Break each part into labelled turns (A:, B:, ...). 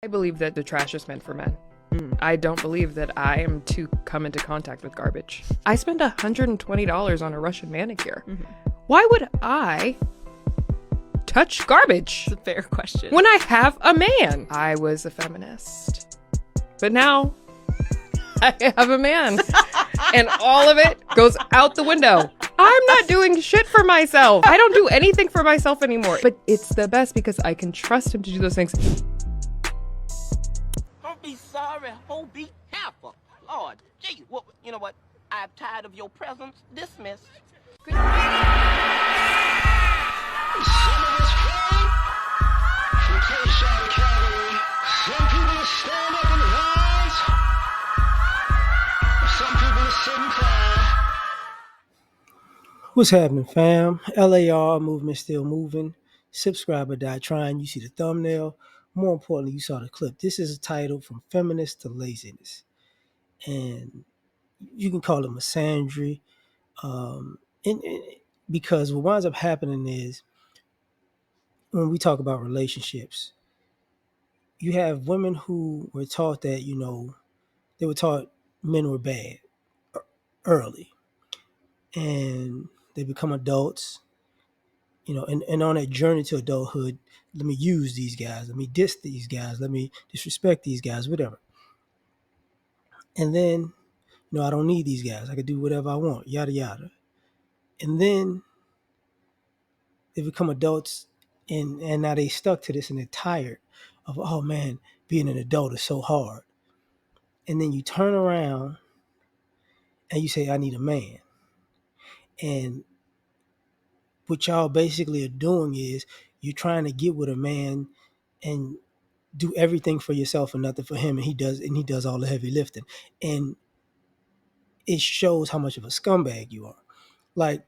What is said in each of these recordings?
A: I believe that the trash is meant for men. I don't believe that I am to come into contact with garbage. I spent $120 on a Russian manicure. Why would I touch garbage?
B: It's a fair question.
A: When I have a man. I was a feminist. But now I have a man. And all of it goes out the window. I'm not doing shit for myself. I don't do anything for myself anymore. But it's the best because I can trust him to do those things.
C: Don't be sorry, ho, be careful. Lord, gee, well, you know what? I'm tired of your presence. Dismissed.
D: Some of us cry from cold-shot cavalry. Some people stand up and rise. Some people sit and cry.
E: What's happening, fam? L.A.R. movement still moving. Subscribe or die trying. You see the thumbnail. More importantly, you saw the clip. This is a title from Feminist to Laziness. And you can call it misandry. Because what winds up happening is when we talk about relationships, you have women who were taught that, they were taught men were bad early. And they become adults, and on that journey to adulthood, let me use these guys, let me diss these guys, let me disrespect these guys, whatever. And then, I don't need these guys. I can do whatever I want, yada, yada. And then they become adults and now they stuck to this and they're tired of, oh man, being an adult is so hard. And then you turn around and you say, I need a man. And what y'all basically are doing is you're trying to get with a man and do everything for yourself and nothing for him, and he does all the heavy lifting. And it shows how much of a scumbag you are. Like,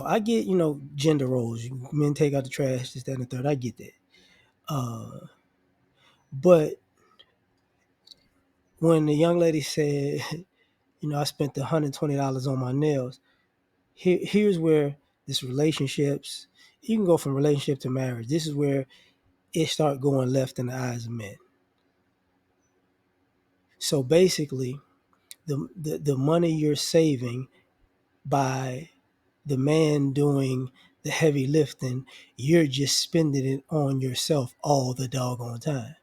E: I get, gender roles. Men take out the trash, this, that, and the third. I get that. But when the young lady said, I spent $120 on my nails, here's where this relationships, you can go from relationship to marriage. This is where it start going left in the eyes of men. So basically, the money you're saving by the man doing the heavy lifting, you're just spending it on yourself all the doggone time.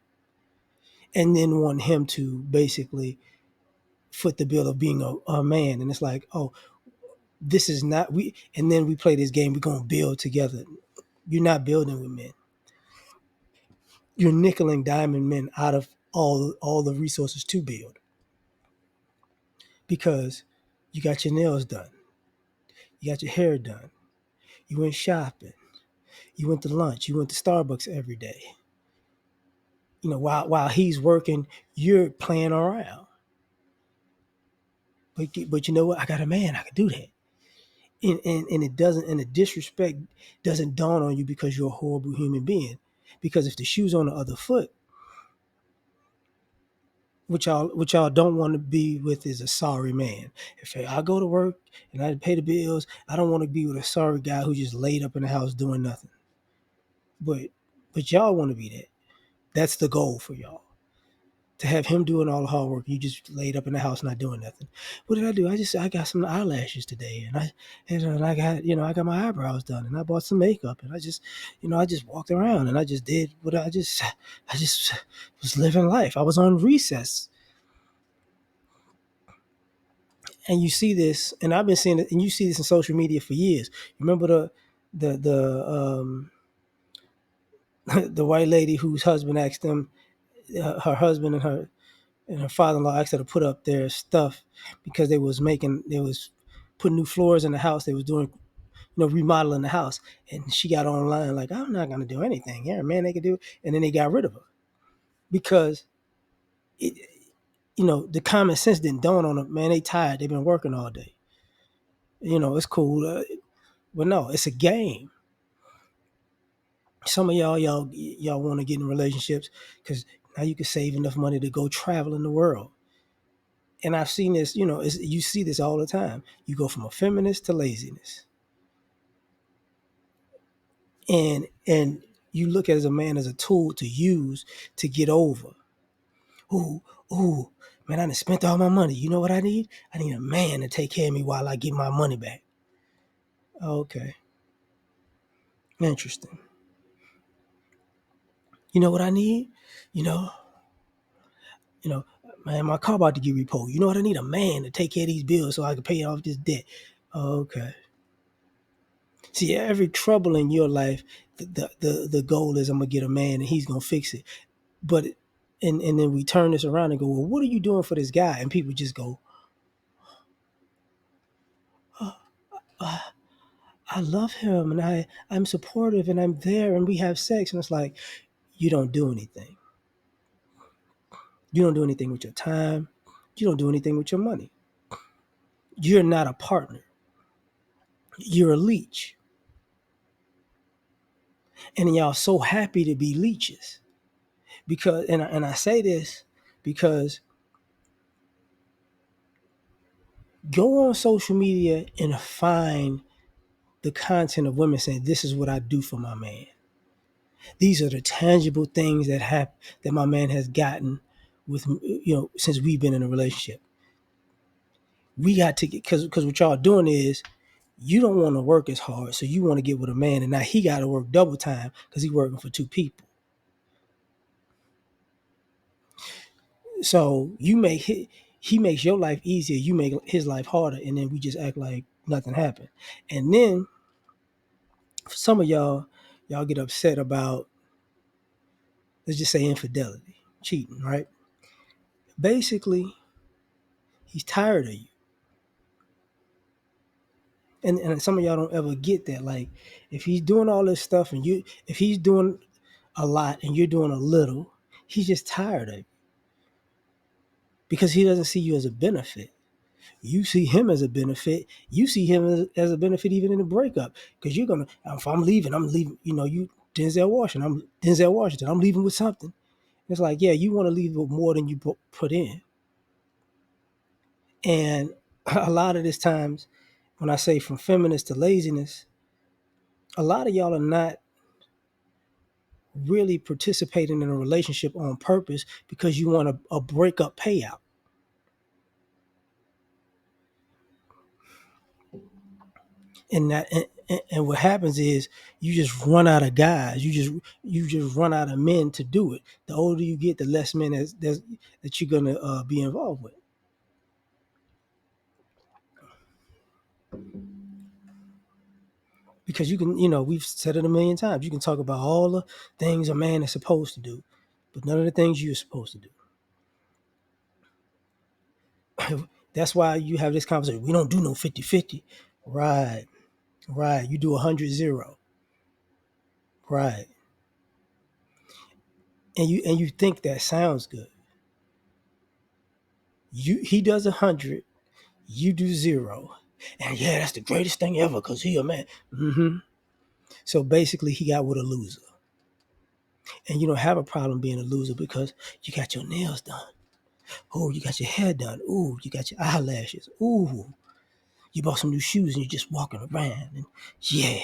E: And then want him to basically foot the bill of being a man. And it's like, oh, this is not, and then we play this game, we're going to build together. You're not building with men. You're nickel and diamond men out of all the resources to build. Because you got your nails done. You got your hair done. You went shopping. You went to lunch. You went to Starbucks every day. While he's working, you're playing around. But you know what? I got a man. I can do that. And it doesn't, and the disrespect doesn't dawn on you because you're a horrible human being. Because if the shoe's on the other foot, which y'all don't want to be with is a sorry man. If I go to work and I pay the bills, I don't want to be with a sorry guy who just laid up in the house doing nothing. But y'all want to be that. That's the goal for y'all. To have him doing all the hard work, you just laid up in the house not doing nothing. What did I do? I got some eyelashes today, and I got my eyebrows done, and I bought some makeup, and I just walked around, and I just did what I just was living life. I was on recess. And you see this, and I've been seeing it, and you see this in social media for years. Remember the the white lady whose husband asked them, her husband and her father-in-law asked her to put up their stuff because they was putting new floors in the house. They was doing, remodeling the house, and she got online like, I'm not gonna do anything. Yeah, man, they could do it, and then they got rid of her because the common sense didn't dawn on them. Man, they tired. They've been working all day. It's cool, but no, it's a game. Some of y'all want to get in relationships because now you can save enough money to go travel in the world. And I've seen this, you see this all the time. You go from a feminist to laziness. And you look at as a man as a tool to use to get over. Ooh, ooh, man, I done spent all my money. You know what I need? I need a man to take care of me while I get my money back. Okay, interesting. You know what I need? You know, you know, man, my car about to get repoed. You know what I need? A man to take care of these bills so I can pay off this debt. Okay. See, every trouble in your life, the goal is I'm gonna get a man and he's gonna fix it. But and then we turn this around and go, well, what are you doing for this guy? And people just go, oh, I love him and I'm supportive and I'm there and we have sex. And it's like, you don't do anything. You don't do anything with your time. You don't do anything with your money. You're not a partner. You're a leech. And y'all so happy to be leeches. Because and I say this because go on social media and find the content of women saying, this is what I do for my man. These are the tangible things that my man has gotten with, since we've been in a relationship. We got to get, because what y'all doing is you don't want to work as hard, so you want to get with a man, and now he got to work double time because he's working for two people. So he makes your life easier, you make his life harder, and then we just act like nothing happened. And then for some of y'all get upset about, let's just say, infidelity, cheating, right? Basically, he's tired of you. And some of y'all don't ever get that. Like, if he's doing all this stuff and if he's doing a lot and you're doing a little, he's just tired of you because he doesn't see you as a benefit. You see him as a benefit. You see him as a benefit even in the breakup, because you're gonna, if I'm leaving, you Denzel Washington. I'm leaving with something. It's like, yeah, you want to leave with more than you put in. And a lot of this times, when I say from feminist to laziness, a lot of y'all are not really participating in a relationship on purpose because you want a breakup payout. And what happens is you just run out of guys. You just run out of men to do it. The older you get, the less men that you're gonna be involved with. Because you can, we've said it a million times. You can talk about all the things a man is supposed to do, but none of the things you're supposed to do. That's why you have this conversation. We don't do no 50-50. Right. You do 100-0. Right. And you think that sounds good. He does 100, you do 0. And yeah, that's the greatest thing ever because he a man. Mm-hmm. So basically he got with a loser. And you don't have a problem being a loser because you got your nails done. Oh, you got your hair done. Ooh, you got your eyelashes. Ooh, you bought some new shoes and you're just walking around. And yeah.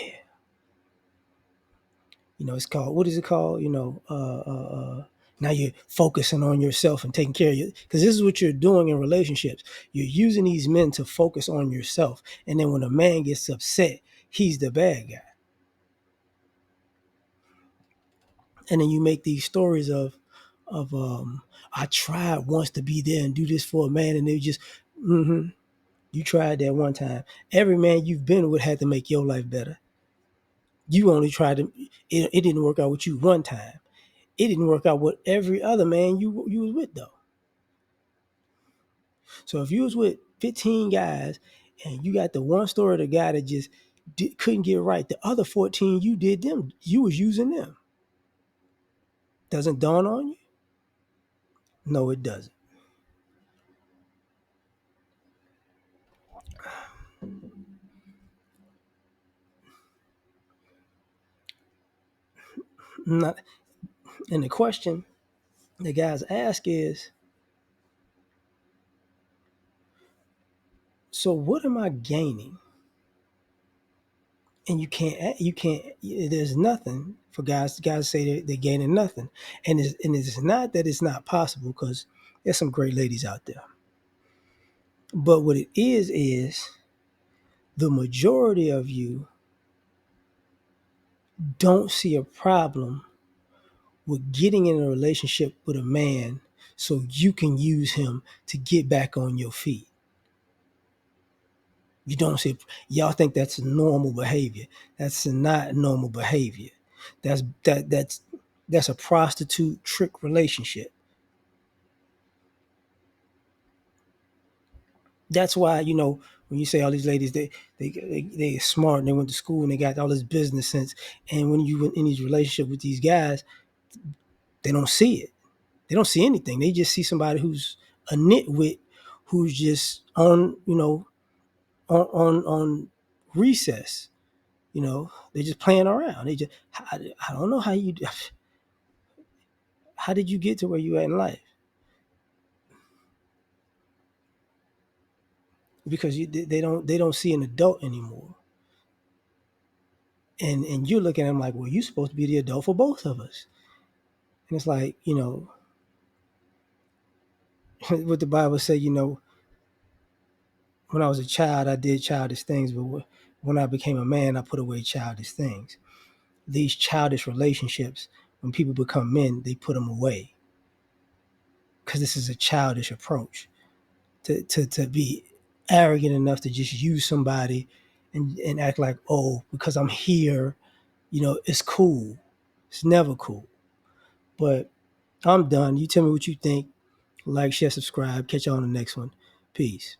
E: It's called, what is it called? Now you're focusing on yourself and taking care of you. Because this is what you're doing in relationships. You're using these men to focus on yourself. And then when a man gets upset, he's the bad guy. And then you make these stories of I tried once to be there and do this for a man, and they just, you tried that one time. Every man you've been with had to make your life better. You only tried to, it didn't work out with you one time. It didn't work out with every other man you was with, though. So if you was with 15 guys and you got the one story of the guy that just couldn't get right, the other 14 you was using them. Doesn't dawn on you? No, it doesn't. Not, and the question the guys ask is, so what am I gaining? And you can't, there's nothing. for guys to say they're gaining nothing. And it's not that it's not possible, because there's some great ladies out there. But what it is the majority of you don't see a problem with getting in a relationship with a man so you can use him to get back on your feet. You don't see, y'all think that's normal behavior. That's not normal behavior. That's a prostitute trick relationship. That's why, when you say all these ladies, they smart and they went to school and they got all this business sense. And when you in these relationships with these guys, they don't see it. They don't see anything. They just see somebody who's a nitwit, who's just on, on recess. They're just playing around. I don't know how did you get to where you at in life? Because they don't see an adult anymore. And you're looking at them like, well, you're supposed to be the adult for both of us. And it's like, what the Bible say, when I was a child, I did childish things, but when I became a man, I put away childish things. These childish relationships, when people become men, they put them away. Because this is a childish approach to be arrogant enough to just use somebody and act like, oh, because I'm here, it's cool. It's never cool. But I'm done. You tell me what you think. Like, share, subscribe. Catch you on the next one. Peace.